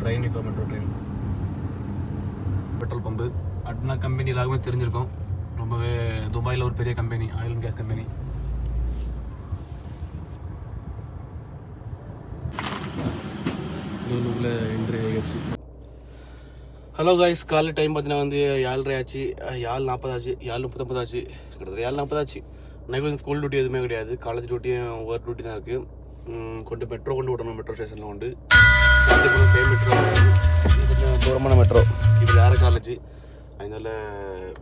Train இப்போ metro train. Petrol pump அட்னா company எல்லாருமே தெரிஞ்சிருக்கும். ரொம்பவே துபாயில் ஒரு பெரிய company, oil and gas company. லூலுவில் என்ட்ரி ஆகிடுச்சு. ஹலோ கைஸ், காலையில் டைம் பார்த்தீங்கன்னா வந்து 7:30 ஆச்சு, 7:40 ஆச்சு, 7:39 ஆச்சு, கிட்டத்தட்ட 7:40 ஆச்சு. எனக்கு வந்து ஸ்கூல் டியூட்டி எதுவுமே கிடையாது, காலேஜ் டியூட்டியும் ஒர்க் டியூட்டி தான் இருக்குது. கொண்டு மெட்ரோ கொண்டு விடணும், மெட்ரோ ஸ்டேஷனில் கொண்டு சேம் மெட்ரோ, கொஞ்சம் தூரமான மெட்ரோ. இது வேறு காலேஜ், அதனால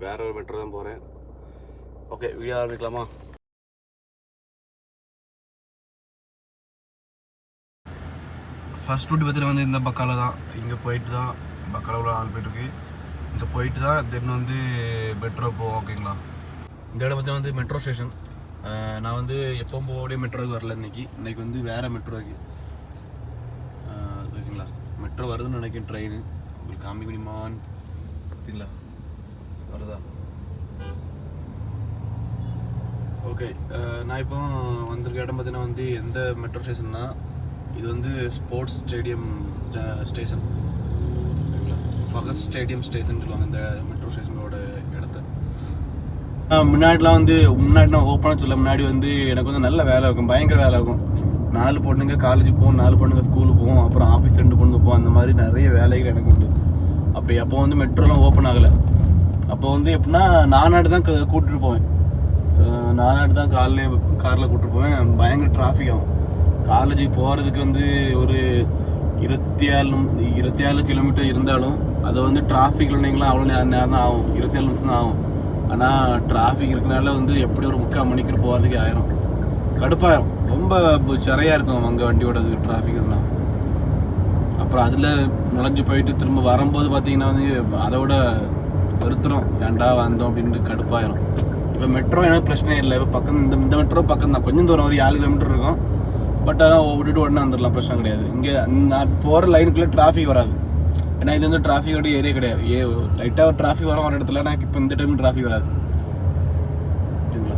வேற ஒரு மெட்ரோ தான் போகிறேன். ஓகே, வீடியோ ஆரம்பிக்கலாமா? ஃபர்ஸ்ட் டியூட்டி பார்த்தீங்கன்னா வந்து இந்த பக்காவில் தான், இங்கே போயிட்டு தான் பக்காவில் ஆள் போயிட்டுருக்கு. இங்கே போயிட்டு தான் தென் வந்து மெட்ரோ போவோம். ஓகேங்களா, இந்த இடம் பார்த்தா வந்து மெட்ரோ ஸ்டேஷன். நான் வந்து எப்பவும் போகக்கூடிய மெட்ரோவுக்கு வரல, இன்னைக்கு வந்து வேறு மெட்ரோவுக்கு. ஓகேங்களா, மெட்ரோ வருதுன்னு நினைக்கிறேன். ட்ரெயின் உங்களுக்கு காமிக்க முடியுமான்னு பார்த்தீங்களா? வருதா? ஓகே, நான் இப்போ வந்திருக்க இடம் பார்த்தீங்கன்னா வந்து எந்த மெட்ரோ ஸ்டேஷன்னா, இது வந்து ஸ்போர்ட்ஸ் ஸ்டேடியம் ஸ்டேஷன். ஓகேங்களா, ஃபகத் ஸ்டேடியம் ஸ்டேஷன் சொல்லுவாங்க இந்த மெட்ரோ ஸ்டேஷனோட இடத்த. முன்னாடி நான் ஓப்பனாக சொல்ல, முன்னாடி வந்து எனக்கு வந்து நல்ல வேலை இருக்கும், பயங்கர வேலை இருக்கும். 4 பொண்ணுங்க காலேஜ் போவோம், 4 பொண்ணுங்க ஸ்கூலுக்கு போவோம், அப்புறம் ஆஃபீஸ் 2 பொண்ணுங்க போவோம். அந்த மாதிரி நிறைய வேலைகள் எனக்கு உண்டு. அப்போ வந்து மெட்ரோலாம் ஓப்பன் ஆகலை. அப்போ வந்து எப்படின்னா நானாடு தான் கூப்பிட்டுட்டு போவேன். நானாடு தான் காரில் கூப்பிட்டு போவேன். பயங்கர டிராஃபிக் ஆகும். காலேஜுக்கு போகிறதுக்கு வந்து ஒரு 27 கிலோமீட்டர் இருந்தாலும் அதை வந்து டிராஃபிக் இல்லைங்களா அவ்வளோ நேரம் தான் ஆகும், 27 நிமிஷம் தான் ஆகும். ஆனால் டிராஃபிக் இருக்கனால வந்து எப்படி ஒரு 3/4 மணிக்கு போகிறதுக்கு ஆயிரும், கடுப்பாயிரும், ரொம்ப சிறையாக இருக்கும் அங்கே வண்டியோட டிராஃபிக் இருந்தால். அப்புறம் அதில் நுழைஞ்சு போயிட்டு திரும்ப வரும்போது பார்த்தீங்கன்னா வந்து அதோட பெருத்துரும், ஏன்டா வந்தோம் அப்படின்ட்டு கடுப்பாயிரும். இப்போ மெட்ரோ எனக்கு பிரச்சனையே இல்லை. இப்போ பக்கம் இந்த மெட்ரோ பக்கம் தான், கொஞ்சம் தூரம் ஒரு 7 கிலோமீட்டர் இருக்கும். பட் ஆனால் விட்டுட்டு உடனே வந்துடலாம், பிரச்சனை கிடையாது. இங்கே நான் போகிற லைனுக்குள்ளே டிராஃபிக் வராது, ஏன்னா இது வந்து டிராஃபிக்கோட ஏரியா கிடையாது. லைட்டாக ஒரு டிராஃபிக் வர இடத்துல எனக்கு இப்போ இந்த டைம் டிராஃபிக் வராது. சரிங்களா,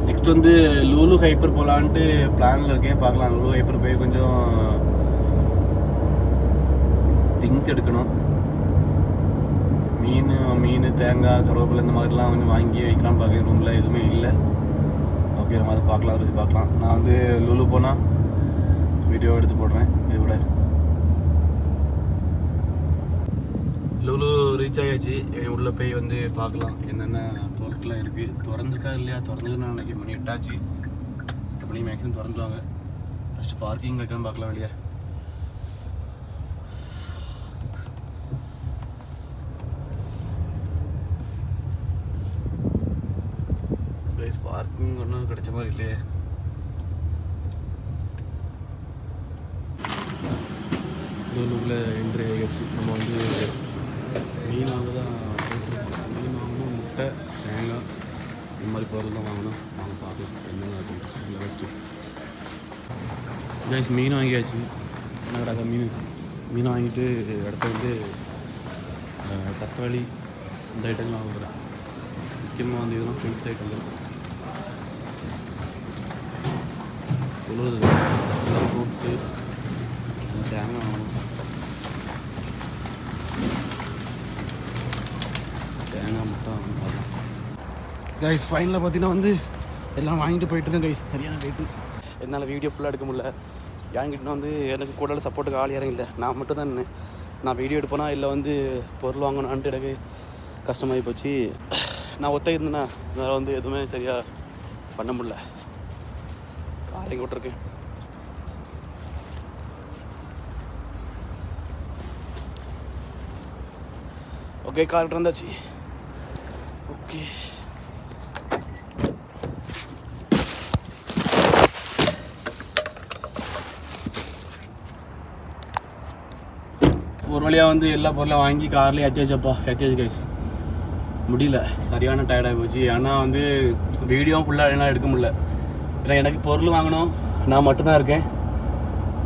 நெக்ஸ்ட் வந்து லூலு ஹைப்பர் போகலான்ட்டு பிளானில் இருக்கேன், பார்க்கலாம். லூலு ஹைப்பர் போய் கொஞ்சம் திங்ஸ் எடுக்கணும். மீன் தேங்காய் கருவேப்பிலை இந்த மாதிரிலாம் கொஞ்சம் வாங்கி வைக்கலாம்னு பார்க்குறேன். ரூமில் எதுவுமே இல்லை. ஓகே, நம்ம அதை பார்க்கலாம், அதை பற்றி பார்க்கலாம். நான் வந்து லூலு போனால் வீடியோ எடுத்து போடுறேன். இது கூட லூலு ரீச் ஆகியாச்சு. உள்ளே போய் வந்து பார்க்கலாம் என்னென்ன பொருட்கள்லாம் இருக்குது. திறந்துருக்கா இல்லையா? திறந்துருக்குன்னு நினைக்கிறேன். மணி 8 ஆச்சு. 8 மணி மேக்ஸிமம் திறந்துடுவாங்க. ஃபஸ்ட்டு பார்க்கிங் இருக்கான்னு பார்க்கலாம் வெளியே. பார்க்கிங் ஒன்றும் கிடைச்ச மாதிரி இல்லையே. லூலுவில் என்ட்ரி ஆகிடுச்சு. நம்ம வந்து மீன் வாங்க தான் மீன் வாங்கணும், முட்டை தேங்காய் இந்த மாதிரி பொருள் தான் வாங்கணும். வாங்க பார்க்கலாம் என்னென்ன இருக்கும். ஃபஸ்ட்டு கைஸ் மீன் வாங்கியாச்சு. என்ன கிடக்க மீன் வாங்கிட்டு இடத்த வந்து தக்காளி இந்த ஐட்டம்லாம் வாங்குறேன். முக்கியமாக வந்து இதெல்லாம் ஃப்ரெண்ட்ஸ் ஐட்டம் தான். ஃப்ரூட்ஸு தேங்காய் வாங்கணும். தேங்காய் முட்டை வாங்கணும். பார்க்கலாம் கைஸ். ஃபைனலில் பார்த்தீங்கன்னா வந்து எல்லாம் வாங்கிட்டு போயிட்டு இருக்கேன் கைஸ். சரியான ரேட்டு. என்னால் வீடியோ ஃபுல்லாக எடுக்க முடியல. ஏங்கிட்ட வந்து எனக்கு கூட சப்போர்ட்டுக்கு ஆள் யாரும் இல்லை, நான் மட்டும் தான் நின்று. நான் வீடியோ எடுப்பேனா இல்லை வந்து பொருள் வாங்கணுன்ட்டு எனக்கு கஷ்டமாகி போச்சு. நான் ஒத்த இருந்தேன்னா அதனால் வந்து எதுவுமே சரியாக பண்ண முடியல. காலையும் விட்டுருக்கேன். ஓகே, கார் வந்தாச்சு. ஓகே, ஒரு வழியாக வந்து எல்லா பொருளையும் வாங்கி கார்லேயே ஏற்றியாச்சு கைஸ். முடியல, சரியான டயர்டாகி போச்சு. ஏன்னா வந்து வீடியோவும் ஃபுல்லாக என்னால் எடுக்க முடியல. ஏன்னா எனக்கு பொருள் வாங்கணும், நான் மட்டும்தான் இருக்கேன்.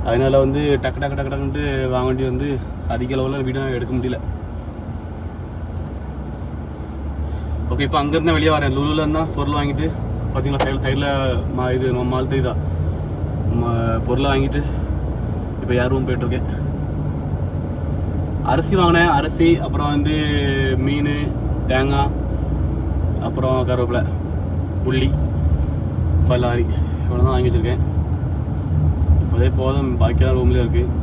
அதனால் வந்து டக்குன்ட்டு வாங்க வேண்டி வந்து அதிக அளவில் வீடியோ எடுக்க முடியல. ஓகே, இப்போ அங்கேருந்து வெளியே வரேன். லூலுவில் இருந்தால் பொருள் வாங்கிட்டு பார்த்தீங்களா சைடில் இது மால் தெரியுதா, பொருளை வாங்கிட்டு இப்போ யார் ரூம் போய்ட்டுருக்கேன். அரிசி வாங்கினேன். அரிசி, அப்புறம் வந்து மீன், தேங்காய், அப்புறம் கருவேப்பிலை, உள்ளி, பல்லாரி, இவ்வளோ தான் வாங்கி வச்சுருக்கேன். இப்போதே போதும், பாக்கியெல்லாம் ரூம்லேயே இருக்குது.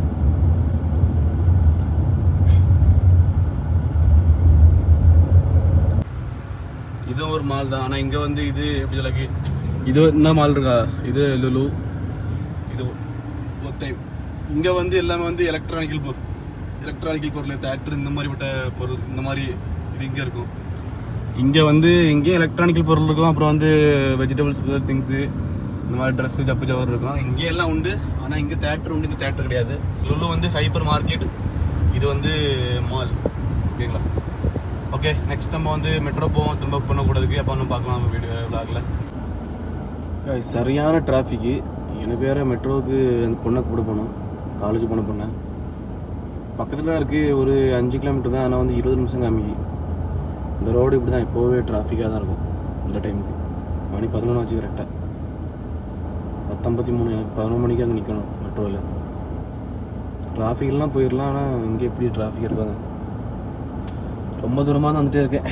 இதுவும் ஒரு மால் தான். ஆனால் இங்கே வந்து இது எப்படி சொல்லக்கு, இது என்ன மால் இருக்கா, இது லுலு, இது ஒத்தை. இங்கே வந்து எல்லாமே வந்து எலக்ட்ரானிக்கல் பொருள், தேட்டர், இந்த மாதிரிப்பட்ட பொருள், இந்த மாதிரி இது இங்கே இருக்கும். இங்கே வந்து இங்கேயும் எலக்ட்ரானிக்கல் பொருள் இருக்கும். அப்புறம் வந்து வெஜிடபிள்ஸ், திங்ஸு, இந்த மாதிரி ட்ரெஸ்ஸு, ஜப்பு ஜவர் இருக்கும். இங்கே எல்லாம் உண்டு. ஆனால் இங்கே தேட்டர் உண்டு, இங்கே தேட்டர் கிடையாது. லுலு வந்து ஹைப்பர் மார்க்கெட், இது வந்து மால். ஓகேங்களா? ஓகே, நெக்ஸ்ட் நம்ம வந்து மெட்ரோ போவோம், திரும்ப பண்ணக்கூடாதுக்கு. அப்போ நம்ம பார்க்கலாம் வீடியோ விளாகில். சரியான டிராஃபிக்கு. எனக்கு வேறு மெட்ரோவுக்கு அந்த பொண்ணை கூட போகணும், காலேஜ் போன பொண்ணை. பக்கத்தில் தான் இருக்குது, ஒரு 5 கிலோமீட்டர் தான். ஆனால் வந்து 20 நிமிஷம் காமிக்கு. இந்த ரோடு இப்படி தான் எப்போவே டிராஃபிக்காக தான் இருக்கும் இந்த டைமுக்கு. மணி 11 ஆச்சு கரெக்டாக. 10:53. எனக்கு 11 மணிக்கு அங்கே நிற்கணும் மெட்ரோவில். டிராஃபிக்லாம் போயிடலாம், ஆனால் இங்கே எப்படி டிராஃபிக் இருக்காங்க. ரொம்ப தூரமாக தான் வந்துகிட்டே இருக்கேன்.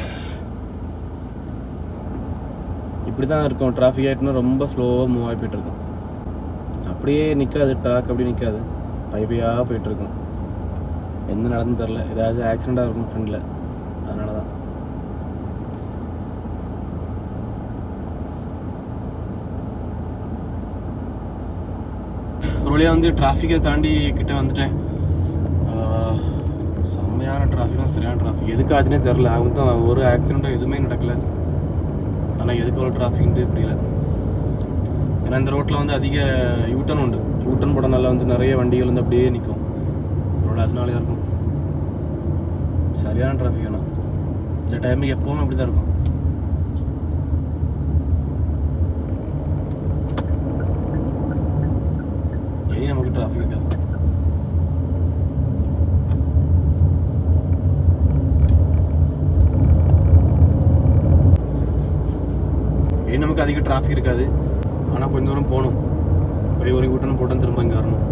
இப்படி தான் இருக்கும். டிராஃபிக் ஆகிட்டுனா ரொம்ப ஸ்லோவாக மூவ் ஆகி போய்ட்டுருக்கும். அப்படியே நிற்காது, ட்ராக் அப்படியே நிற்காது, பையாக போய்ட்டுருக்கும். எந்த நடந்து தெரில, ஏதாவது ஆக்சிடெண்ட்டாக இருக்கும் ஃப்ரெண்டில், அதனால தான். ஒரு வழியாக வந்து டிராஃபிக்கை தாண்டி கிட்டே வந்துட்டேன். செம்மையான டிராஃபிக்னா சரியான டிராஃபிக். எதுக்கு ஆச்சுன்னே தெரில. அவங்க தான் ஒரு ஆக்சிடெண்ட்டும் எதுவுமே நடக்கலை. ஆனால் எதுக்கு அவ்வளோ டிராஃபிக்ன்ட்டு புரியல. ஏன்னா இந்த ரோட்டில் வந்து அதிக யூட்டன் உண்டு. யூட்டன் போடனால வந்து நிறைய வண்டிகள் வந்து அப்படியே நிற்கும் ரோடு, அதனாலே தான் இருக்கும். சரியான டிராஃபிக். ஆனால் இந்த டைமுக்கு எப்போவுமே அப்படி தான் இருக்கும். இனி நமக்கு டிராஃபிக் இருக்காது. நமக்கு அதிக டிராஃபிக் இருக்காது. ஆனால் கொஞ்சம் தூரம் போகணும். போய் ஒரு யூட்டன் போட்டு திரும்ப இங்கே வரணும்.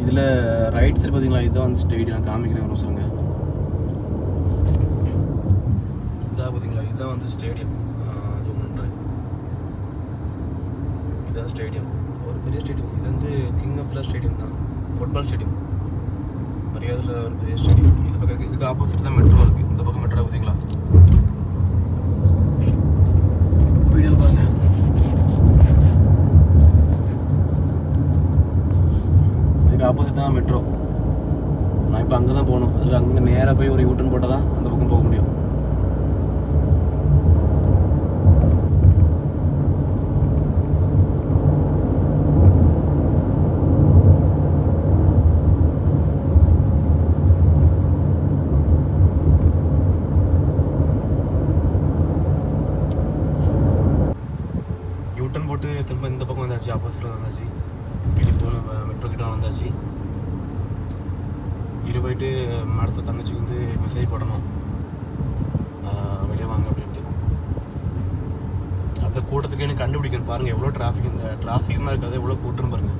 இதில் ரைட் சைடு பார்த்தீங்களா, இதுதான் வந்து ஸ்டேடியம். நான் காமிக்கிறேன் ஒரு சொல்லுங்க. இதான் பார்த்தீங்களா, இதுதான் வந்து ஸ்டேடியம். ஜூம் பண்ணுறேன். இதுதான் ஸ்டேடியம், ஒரு பெரிய ஸ்டேடியம். இது வந்து கிங் அப்துல்லா ஸ்டேடியம் தான், ஃபுட்பால் ஸ்டேடியம். மரியாதையில் ஒரு பெரிய ஸ்டேடியம். இது பக்கம், இதுக்கு ஆப்போசிட் தான் மெட்ரோ இருக்குது. இந்த பக்கம் மெட்ரோ பார்த்தீங்களா, வீடியோ பாருங்க. இதுக்கு ஆப்போசிட் தான் மெட்ரோ. நான் இப்போ அங்கே தான் போகணும். அதுக்கு அங்கே நேராக போய் ஒரு யூட்டன் போட்டால் தான் அந்த பக்கம் போக முடியும். யூட்டன் போட்டு திரும்ப இந்த பக்கம் வந்தாச்சு, ஆப்போசிட்டில் வந்தாச்சு. வீட்டுக்கு போகணும், மெட்ரோ கிட்ட வந்தாச்சு. இரு போயிட்டு அடுத்த தங்கச்சிக்கு வந்து மெசேஜ் போடணும், வெளியே வாங்க அப்படின்ட்டு. அந்த கூட்டத்துக்கு எனக்கு கண்டுபிடிக்கணும். பாருங்கள் எவ்வளோ டிராஃபிக். இந்த டிராஃபிக்லாம் இருக்காது, எவ்வளோ கூட்டம் பாருங்கள்.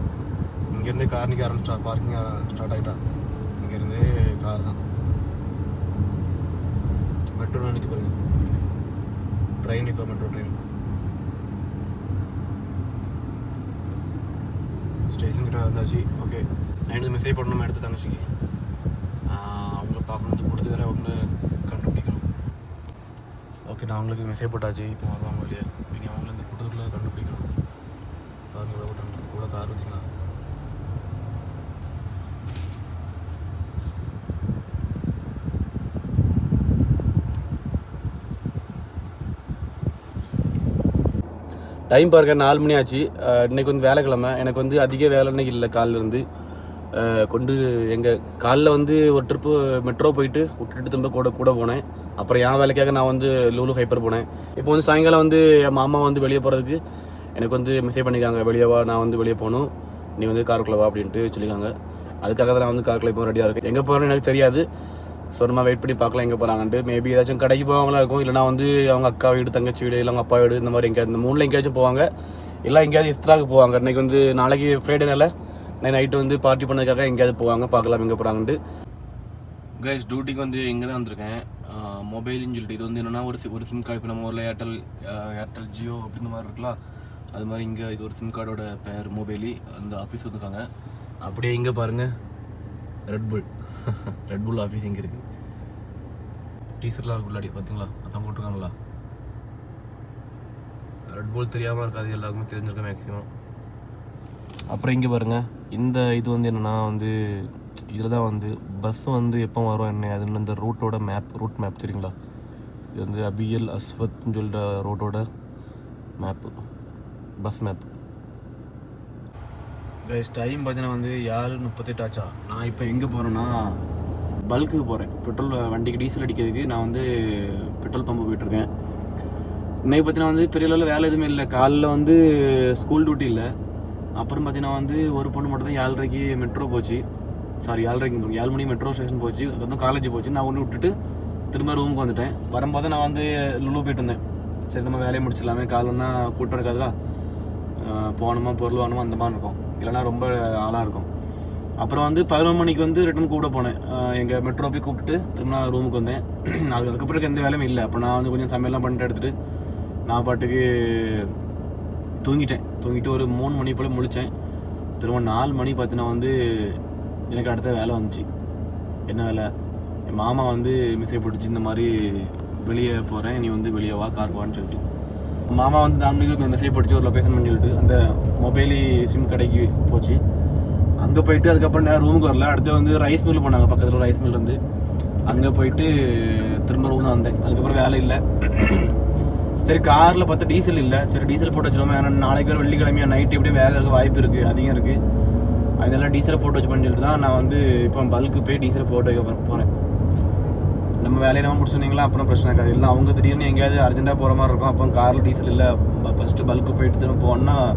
இங்கேருந்தே கார் நிற்க ஆரம்பிச்சா, பார்க்கிங் ஸ்டார்ட் ஆகிட்டா. இங்கேருந்தே கார் தான். மெட்ரோ நிற்க பாருங்கள், ட்ரெயின் நிற்க, மெட்ரோ ட்ரெயின். ஸ்டேஷன் கிட்ட வந்தாச்சு. ஓகே, நைட்டு மெசேஜ் பண்ணணும் எடுத்து தங்கச்சிக்கு. அவங்கள பார்க்கணும், கொடுத்து வேறு அவங்கள கண்டுபிடிக்கணும். ஓகே, நான் அவங்களுக்கு மெசேஜ் போட்டாச்சு. இப்போ வருவாங்க வெளியே. இனி அவங்கள இந்த கூட்டத்துக்குள்ளே கண்டுபிடிக்கணும். பாருங்க எவ்வளோ கூட்டம் கூட கார் வச்சுக்கலாம். டைம் பாருங்க 4 மணி ஆச்சு. இன்றைக்கி வந்து வேலைக்கிழமை. எனக்கு வந்து அதிக வேலை இன்னைக்கு இல்லை. காலிலேருந்து கொண்டு எங்கள் காலில் வந்து ஒரு ட்ரிப்பு மெட்ரோ போயிட்டு விட்டுட்டு திரும்ப கூட போனேன். அப்புறம் என் வேலைக்காக நான் வந்து லுலு ஹைப்பர் போனேன். இப்போ வந்து சாயங்காலம் வந்து என் மாமா வந்து வெளியே போகிறதுக்கு எனக்கு வந்து மெசேஜ் பண்ணியிருக்காங்க, வெளியே வா, நான் வந்து வெளியே போகணும், நீ வந்து காருக்குள்ளே வா அப்படின்ட்டு சொல்லியிருக்காங்க. அதுக்காக தான் நான் வந்து காருக்குள்ளே இப்போ ரெடியாக இருக்கேன். எங்கே போகிறேன்னு எனக்கு தெரியாது. ஸோ நம்ம வெயிட் பண்ணி பார்க்கலாம் எங்கே போகிறாங்கன்ட்டு. மேபி ஏதாச்சும் கடைக்கு போவாங்களா இருக்கும், இல்லைனா வந்து அவங்க அக்கா வீடு, தங்கச்சி வீடு, இல்லை அவங்க அப்பா வீடு, இந்த மாதிரி எங்கேயாவது இந்த 3ல் எங்கேயாச்சும் போவாங்க, இல்லை எங்கேயாவது இஸ்த்ராக்கு போவாங்க. இன்றைக்கி வந்து நாளைக்கு ஃப்ரைடேனால நைட்டு வந்து பார்ட்டி பண்ணதுக்காக எங்கேயாவது போவாங்க, பார்க்கலாம் எங்கே போகிறாங்கன்ட்டு. கைஸ் டியூட்டிக்கு வந்து இங்கே தான் வந்திருக்கேன். மொபைல்னு சொல்லிட்டு இது வந்து என்னென்னா ஒரு சிம் கார்டு. இப்போ நம்ம ஊரில் ஏர்டெல் ஜியோ அப்படி இந்த மாதிரி இருக்கலாம், அது மாதிரி இங்கே இது ஒரு சிம் கார்டோட பேர் மொபைலி. அந்த ஆஃபீஸ் வந்துருக்காங்க. அப்படியே இங்கே பாருங்கள், ரெட்புல் ஆஃபீஸ் இங்கே இருக்குது. டீஷர்ட்லாம் இருக்கு உள்ளாடி பார்த்தீங்களா, அதான் போட்டிருக்காங்களா. ரெட்புல் தெரியாமல் இருக்காது, எல்லாருக்குமே தெரிஞ்சிருக்கேன் மேக்ஸிமம். அப்புறம் இங்கே பாருங்கள், இந்த இது வந்து என்னென்னா வந்து இதில் தான் வந்து பஸ் வந்து எப்போ வரும் என்ன அதுன்னு இந்த ரூட் மேப் தெரியுங்களா. இது வந்து அபியல் அஸ்வத்னு சொல்லிட்ட ரோட்டோட map, bus map. Guys time பார்த்தீங்கன்னா வந்து 7:38 ஆச்சா. நான் இப்போ எங்கே போகிறேன்னா பல்க்குக்கு போகிறேன். பெட்ரோல் வண்டிக்கு டீசல் அடிக்கிறதுக்கு நான் வந்து பெட்ரோல் பம்பு போயிட்டுருக்கேன். இன்னைக்கு பார்த்தீங்கன்னா வந்து பெரிய அளவில் வேலை எதுவுமே இல்லை. காலையில் வந்து ஸ்கூல் டியூட்டி இல்லை. அப்புறம் பார்த்தீங்கன்னா வந்து ஒரு பொண்ணு மட்டும் தான் 7:30க்கு மெட்ரோ போச்சு. 7 மணி மெட்ரோ ஸ்டேஷன் போச்சு. அதுவும் காலேஜ் போச்சு. நான் ஒன்று விட்டுட்டு திரும்ப ரூமுக்கு வந்துட்டேன். வரும்போது நான் வந்து லுலு போயிட்டு இருந்தேன். சரி நம்ம வேலையை முடிச்சிடலாமே, காலைன்னா கூட்டம் இருக்காதுலாம், போகணுமா பொருள் வாங்கணுமா அந்த மாதிரி இருக்கும், இல்லைனா ரொம்ப ஆளாக இருக்கும். அப்புறம் வந்து 11 மணிக்கு வந்து ரிட்டன் கூட போனேன். எங்கள் மெட்ரோ போய் கூப்பிட்டு திரும்ப நான் ரூமுக்கு வந்தேன். அதுக்கப்புறம் எந்த வேலையும் இல்லை. அப்போ நான் வந்து கொஞ்சம் சமையல்லாம் பண்ணிட்டு எடுத்துகிட்டு நான் பாட்டுக்கு தூங்கிட்டு ஒரு 3 மணி போல் முழித்தேன். திரும்ப 4 மணி பார்த்தீங்கன்னா வந்து எனக்கு அடுத்த வேலை வந்துச்சு. என்ன வேலை, என் மாமா வந்து மெசேஜ் போட்டுச்சு, இந்த மாதிரி வெளியே போகிறேன், நீ வந்து வெளியே வா, கார் வான்னு சொல்லிட்டு. மாமா வந்து 4 மணிக்கு மெசேஜ் போட்டுச்சு, ஒரு லொக்கேஷன் பண்ணி சொல்லிட்டு அந்த மொபைல் சிம் கடைக்கு போச்சு. அங்கே போயிட்டு அதுக்கப்புறம் நேரம் ரூமுக்கு வரல. அடுத்து வந்து ரைஸ் மில் போனாங்க, பக்கத்தில் ஒரு ரைஸ் மில் இருந்து. அங்கே போயிட்டு திரும்ப ரூம் தான் வந்தேன். அதுக்கப்புறம் வேலை இல்லை. சரி காரில் பார்த்தா டீசல் இல்லை. சரி டீசல் போட்டு வச்சுருவோம், ஏன்னா நாளைக்கு ஒரு வெள்ளிக்கிழமையா நைட்டு எப்படியும் வேலை இருக்க வாய்ப்பு இருக்குது, அதிகம் இருக்குது. அதெல்லாம் டீசலை போட்டு வச்சு பண்ணிட்டு தான் நான் வந்து இப்போ பல்க்கு போய் டீசலை போட்டு வைக்க போகிறேன். நம்ம வேலையை நம்ம முடிச்சுருந்தீங்களா அப்புறம் பிரச்சனை இருக்காது. இல்லை அவங்க திடீர்னு எங்கேயாவது அர்ஜென்ட்டாக போகிற மாதிரி இருக்கும், அப்போ காரில் டீசல் இல்லை, ஃபஸ்ட்டு பல்க்கு போயிட்டு திரும்ப போனால்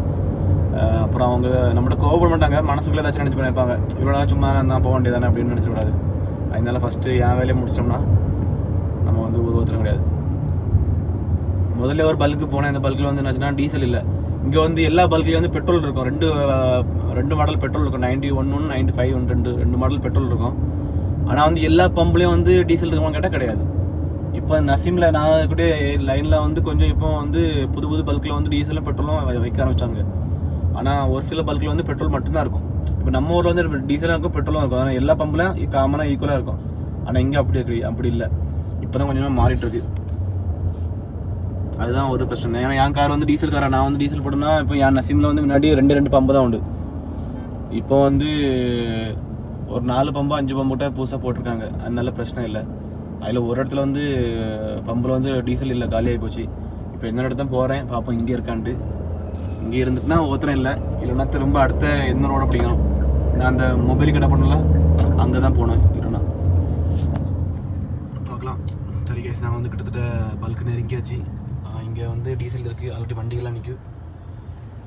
அப்புறம் அவங்க நம்மகிட்ட கோவப்பட மாட்டாங்க, மனசுக்குள்ளே ஏதாச்சும் நினச்சி பண்ணிப்பாங்க, இவ்வளோ நாள் சும்மா நான் போக வேண்டியதானே அப்படின்னு நினச்சிக்கூடாது. அதனால ஃபஸ்ட்டு என் வேலையை முடிச்சிட்டோம்னா நம்ம வந்து ஒருத்தரும் கிடையாது. முதல்ல ஒரு பல்க்கு போனேன். அந்த பல்கில் வந்து என்னாச்சுன்னா டீசல் இல்லை. இங்கே வந்து எல்லா பல்க்லேயும் வந்து பெட்ரோல் இருக்கும். ரெண்டு மாடல் பெட்ரோல் இருக்கும், 91 95 ரெண்டு மாடல் பெட்ரோல் இருக்கும். ஆனால் வந்து எல்லா பம்புலேயும் வந்து டீசல் இருக்குமான்னு கேட்டால் கிடையாது. இப்போ நசீமில் நான் கூட லைனில் வந்து கொஞ்சம் இப்போ வந்து புது பல்கில் வந்து டீசலும் பெட்ரோலும் வைக்க ஆரம்பிச்சாங்க. ஆனால் ஒரு சில பல்கில் வந்து பெட்ரோல் மட்டும்தான் இருக்கும். இப்போ நம்ம ஊரில் வந்து டீசலும் இருக்கும் பெட்ரோலும் இருக்கும். ஆனால் எல்லா பம்புலையும் காமனாக ஈக்குவலாக இருக்கும். ஆனால் இங்கே அப்படி இல்லை. இப்போ தான் கொஞ்சமாக மாறிட்டு இருக்கு. அதுதான் ஒரு பிரச்சனை. ஏன்னா என் கார் வந்து டீசல் காரா, நான் வந்து டீசல் போட்டோம்னா இப்போ என் நசீமில் வந்து முன்னாடி 2 பம்பு தான் உண்டு. இப்போ வந்து ஒரு 4 பம்பு 5 பம்பு கூட புதுசாக போட்டிருக்காங்க. அதனால பிரச்சனை இல்லை. அதில் ஒரு இடத்துல வந்து பம்பில் வந்து டீசல் இல்லை, காலியாகி போச்சு. இப்போ எந்த இடத்துல போகிறேன் பார்ப்போம் இங்கே இருக்கான்ட்டு. இங்கே இருந்துட்டுனா ஒருத்தரம் இல்லைன்னா திரும்ப அடுத்த எந்த ரோட பிடிக்கணும். நான் அந்த மொபைல் கடை பண்ணல, அங்கே தான் போனேன். இல்லைன்னா பார்க்கலாம். சரி கேஸ், நான் வந்து கிட்டத்தட்ட பல்க்கு நெருங்கியாச்சு. இங்கே வந்து டீசல் இருக்குது, ஆல்ரெடி வண்டிகள்லாம் நிற்கும்,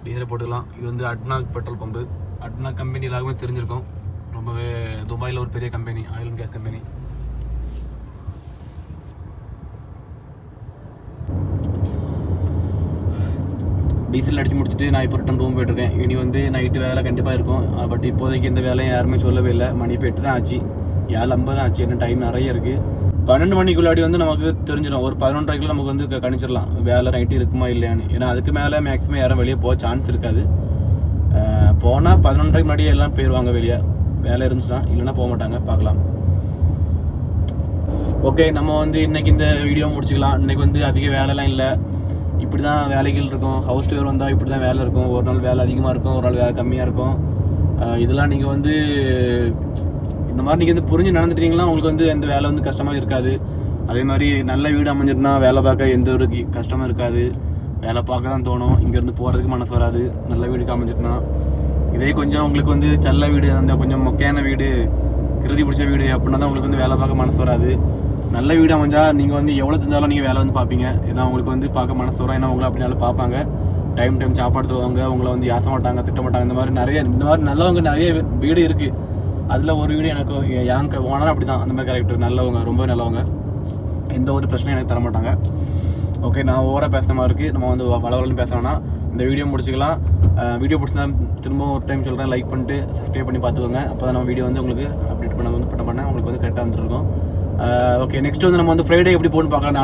டீசலை போட்டுக்கலாம். இது வந்து ADNOC petrol pump. ADNOC company எல்லாருமே தெரிஞ்சிருக்கும், ரொம்பவே துபாயில் ஒரு பெரிய company, oil and gas company. Diesel அடித்து முடிச்சுட்டு நான் இப்போ ரிட்டன் ரூம் போய்ட்டுருக்கேன். இனி வந்து நைட்டு வேலை கண்டிப்பாக இருக்கும். பட் இப்போதைக்கு எந்த வேலையும் யாருமே சொல்லவே இல்லை. மணி இப்போ 8 தான் ஆச்சு, 7:50 தான் ஆச்சு. என்ன டைம் நிறைய இருக்குது. 12 மணிக்குள்ளாடி வந்து நமக்கு தெரிஞ்சிடும். ஒரு 11:30 நமக்கு வந்து கணிச்சிடலாம் வேலை நைட்டு இருக்குமா இல்லையான்னு. ஏன்னா அதுக்கு மேலே மேக்ஸிமம் யாரும் வெளியே போக சான்ஸ் இருக்காது. போனால் 11:30 முன்னாடியே எல்லாம் போயிடுவாங்க வெளியே, வேலை இருந்துச்சுன்னா. இல்லைன்னா போக மாட்டாங்க, பார்க்கலாம். ஓகே, நம்ம வந்து இன்றைக்கி இந்த வீடியோ முடிச்சுக்கலாம். இன்றைக்கி வந்து அதிக வேலைலாம் இல்லை, இப்படி தான் வேலைகள் இருக்கும். ஹவுஸ் டூர் வந்தால் இப்படி தான் வேலை இருக்கும். ஒரு நாள் வேலை அதிகமாக இருக்கும், ஒரு நாள் வேலை கம்மியாக இருக்கும். இதெல்லாம் நீங்கள் வந்து இந்த மாதிரி நீங்கள் வந்து புரிஞ்சு நடந்துட்டீங்கன்னா உங்களுக்கு வந்து எந்த வேலை வந்து கஷ்டமாக இருக்காது. அதே மாதிரி நல்ல வீடு அமைஞ்சிட்டுனா வேலை பார்க்க எந்த ஒரு கஷ்டமும் இருக்காது. வேலை பார்க்க தான் தோணும், இங்கேருந்து போகிறதுக்கு மனசு வராது. நல்ல வீடுக்கு அமைஞ்சிட்டுனா. இதே கொஞ்சம் உங்களுக்கு வந்து செல்ல வீடு, அந்த கொஞ்சம் மொக்கையான வீடு, கிருதி பிடிச்ச வீடு அப்படின்னா தான் உங்களுக்கு வந்து வேலை பார்க்க மனசு வராது. நல்ல வீடு அமைஞ்சால் நீங்கள் வந்து எவ்வளோ தெரிஞ்சாலும் நீங்கள் வேலை வந்து பார்ப்பீங்க. ஏன்னா உங்களுக்கு வந்து பார்க்க மனசு வரும். ஏன்னா உங்களை அப்படினாலும் பார்ப்பாங்க, டைம் சாப்பாடு தருவாங்க, உங்களை வந்து யாச மாட்டாங்க, திட்ட மாட்டாங்க. இந்த மாதிரி நல்லவங்க நிறைய வீடு இருக்குது. அதில் ஒரு வீடியோ எனக்கு என் ஓனர் அப்படி தான், அந்த மாதிரி கேரக்டர், நல்லவங்க, ரொம்ப நல்லவங்க, எந்த ஒரு பிரச்சனையும் எனக்கு தர மாட்டாங்க. ஓகே, நான் ஓவராக பேசுகிற மாதிரி இருக்குது, நம்ம வந்து வளவலன்னு பேசணும்னா இந்த வீடியோ முடிச்சுக்கலாம். வீடியோ பிடிச்சிருந்தா திரும்ப ஒரு டைம் சொல்கிறேன், லைக் பண்ணிட்டு சப்ஸ்கிரைப் பண்ணி பார்த்துக்கோங்க. அப்போ தான் நம்ம வீடியோ வந்து உங்களுக்கு அப்டேட் பண்ண உங்களுக்கு வந்து கரெக்டாக வந்துருக்கும். ஓகே, நெக்ஸ்ட் வந்து நம்ம வந்து ஃப்ரைடே எப்படி போகணும்னு பார்க்கலாம்.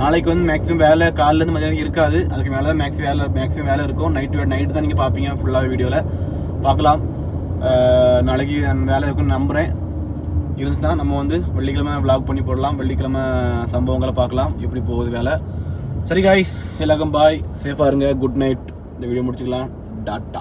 நாளைக்கு வந்து மேக்ஸிமம் வேலை காலிலேருந்து மதியம் இருக்காது, அதுக்கு மேலே தான் மேக்ஸிமம் வேலை இருக்கும். நைட்டு தான் நீங்கள் பார்ப்பீங்க ஃபுல்லாக வீடியோவில் பார்க்கலாம். நாளைக்கு வேலை இருக்குன்னு நம்புகிறேன். இருந்துச்சுன்னா நம்ம வந்து வெள்ளிக்கிழமை விளாக் பண்ணி போடலாம், வெள்ளிக்கிழமை சம்பவங்களை பார்க்கலாம் எப்படி போகுது வேலை. சரி காய்ஸ், எல்லாருக்கும் பாய், சேஃபாக இருங்க, குட் நைட். இந்த வீடியோ முடிச்சுக்கலாம், டாட்டா.